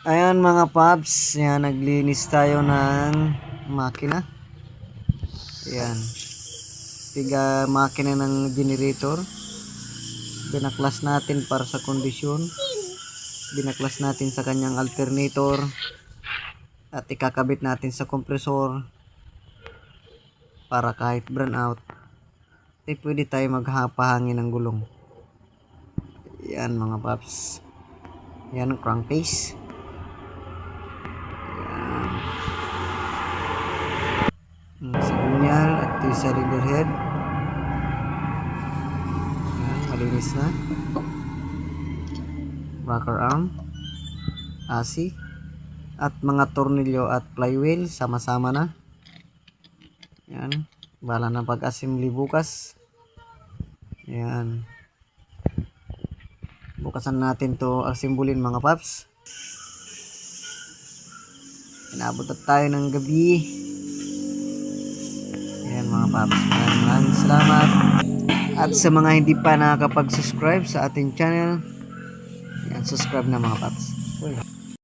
Ayan mga paps, yan naglinis tayo ng makina. Ayan. Tiga makina ng generator. Binaklas natin para sa kondisyon. Binaklas natin sa kanyang alternator. At ikakabit natin sa kompresor. Para kahit burn out, pwede tayo maghapahangin ng gulong. Yan mga paps. Yan ang crankcase. Signal at sa leader head. Yan, malinis na. Rocker arm, asi, at mga tornilyo at flywheel sama-sama na. Yan, bala na pag-assembly bukas. Yan, bukasan natin to assemblin mga paps. Inabot na tayo ng gabi. Yan mga paps, maraming salamat. At sa mga hindi pa nakakapag-subscribe sa ating channel, yan, subscribe na mga paps. Uy.